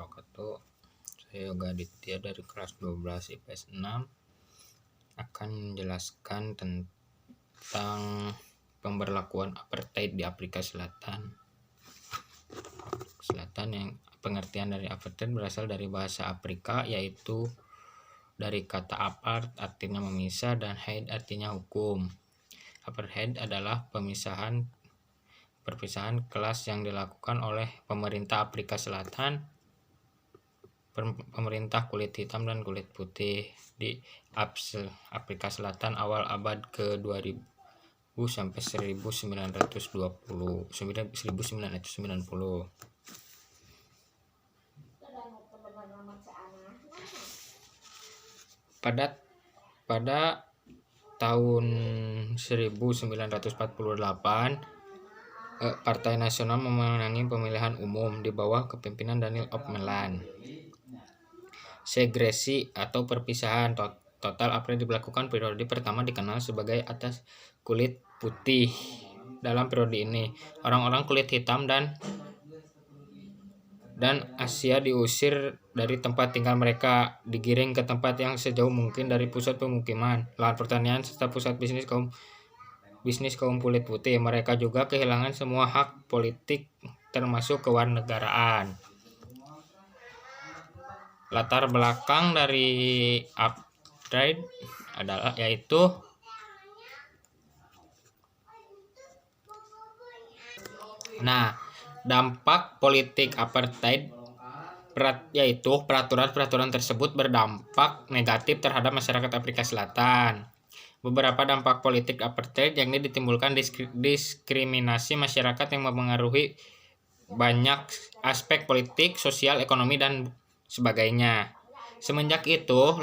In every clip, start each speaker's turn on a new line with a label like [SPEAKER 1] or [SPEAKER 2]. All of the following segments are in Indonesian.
[SPEAKER 1] wabarakatuh. Saya Yoga Aditya dari kelas 12 IPS 6 akan menjelaskan tentang pemberlakuan apartheid di Afrika Selatan. Yang pengertian dari apartheid berasal dari bahasa Afrika, yaitu dari kata apart artinya memisah dan heid artinya hukum. Apartheid adalah perpisahan kelas yang dilakukan oleh pemerintah Afrika Selatan, pemerintah kulit hitam dan kulit putih di Afrika Selatan awal abad ke-2000 sampai 1990. Pada tahun 1948, Partai Nasional memenangi pemilihan umum di bawah kepemimpinan Daniel Opmeland. Segresi atau perpisahan total apartheid diberlakukan. Periode pertama dikenal sebagai atas kulit putih. Dalam periode ini, orang-orang kulit hitam dan Asia diusir dari tempat tinggal mereka, digiring ke tempat yang sejauh mungkin dari pusat pemukiman, lahan pertanian, serta pusat bisnis kaum kulit putih. Mereka juga kehilangan semua hak politik termasuk kewarganegaraan. Latar belakang dari apartheid yaitu dampak politik apartheid yaitu peraturan tersebut berdampak negatif terhadap masyarakat Afrika Selatan. Beberapa dampak politik apartheid yakni ditimbulkan diskriminasi masyarakat yang mempengaruhi banyak aspek politik, sosial, ekonomi, dan sebagainya. Semenjak itu,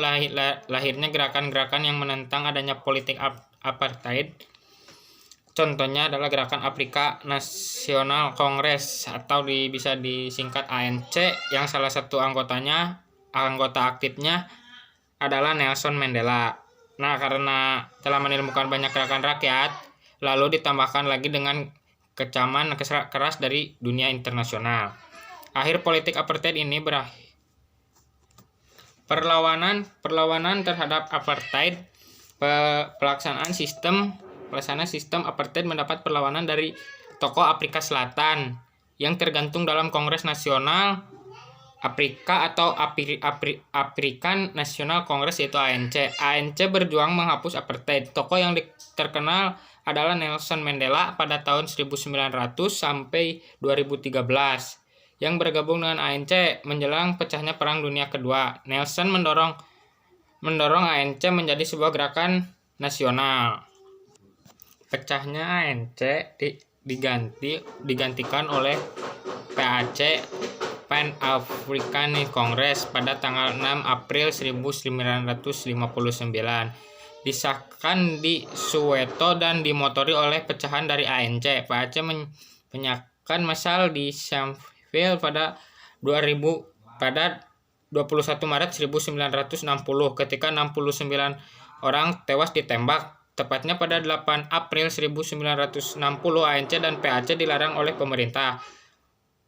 [SPEAKER 1] lahirnya gerakan-gerakan yang menentang adanya politik apartheid. Contohnya adalah Gerakan Afrika Nasional Kongres atau bisa disingkat ANC, yang salah satu anggota aktifnya adalah Nelson Mandela. Karena telah menemukan banyak gerakan rakyat, lalu ditambahkan lagi dengan kecaman keras dari dunia internasional. Akhir politik apartheid ini berakhir. Perlawanan terhadap apartheid, pelaksanaan sistem apartheid mendapat perlawanan dari tokoh Afrika Selatan yang tergantung dalam Kongres Nasional Afrika atau African National Congress, yaitu ANC. ANC berjuang menghapus apartheid. Tokoh yang terkenal adalah Nelson Mandela pada tahun 1900 sampai 2013 yang bergabung dengan ANC menjelang pecahnya Perang Dunia Kedua. Nelson mendorong ANC menjadi sebuah gerakan nasional. Pecahnya ANC digantikan oleh PAC, Pan African Congress, pada tanggal 6 April 1959. Disahkan di Soweto dan dimotori oleh pecahan dari ANC. PAC menyiapkan massal di Sharpeville pada 21 Maret 1960 ketika 69 orang tewas ditembak. Tepatnya pada 8 April 1960, ANC dan PAC dilarang oleh pemerintah.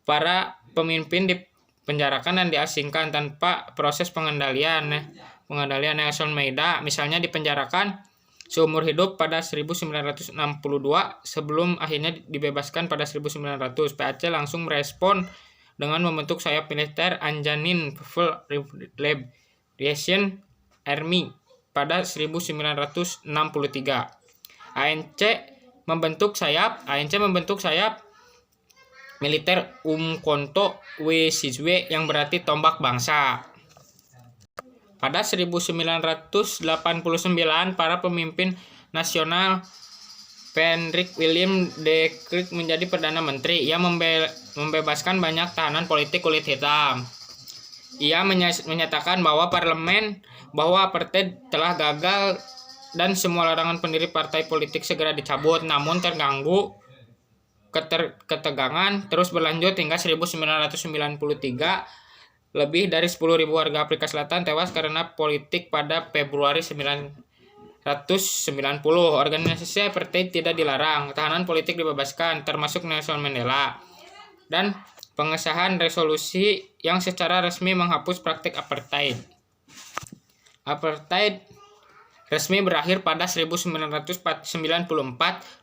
[SPEAKER 1] Para pemimpin dipenjarakan dan diasingkan tanpa proses pengembalian. Nelson Mandela misalnya dipenjarakan seumur hidup pada 1962 sebelum akhirnya dibebaskan pada 1900. PAC langsung merespon dengan membentuk sayap militer Anjanin People's Liberation Army pada 1963. ANC membentuk sayap militer Umkhonto we Sizwe yang berarti tombak bangsa. Pada 1989, para pemimpin nasional Hendrik Willem de Klerk menjadi Perdana Menteri. Ia membebaskan banyak tahanan politik kulit hitam. Ia menyatakan bahwa apartheid telah gagal dan semua larangan pendiri partai politik segera dicabut. Namun ketegangan terus berlanjut hingga 1993. Lebih dari 10.000 warga Afrika Selatan tewas karena politik pada Februari 1990. Organisasi apartheid tidak dilarang, tahanan politik dibebaskan, termasuk Nelson Mandela. Dan pengesahan resolusi yang secara resmi menghapus praktik apartheid. Apartheid resmi berakhir pada 1994.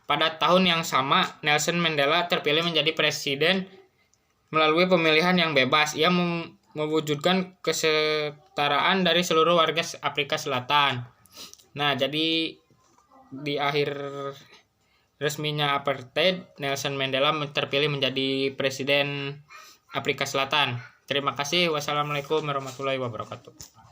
[SPEAKER 1] Pada tahun yang sama, Nelson Mandela terpilih menjadi presiden melalui pemilihan yang bebas. Ia mewujudkan kesetaraan dari seluruh warga Afrika Selatan. Nah, jadi di akhir resminya apartheid, Nelson Mandela terpilih menjadi presiden Afrika Selatan. Terima kasih. Wassalamualaikum warahmatullahi wabarakatuh.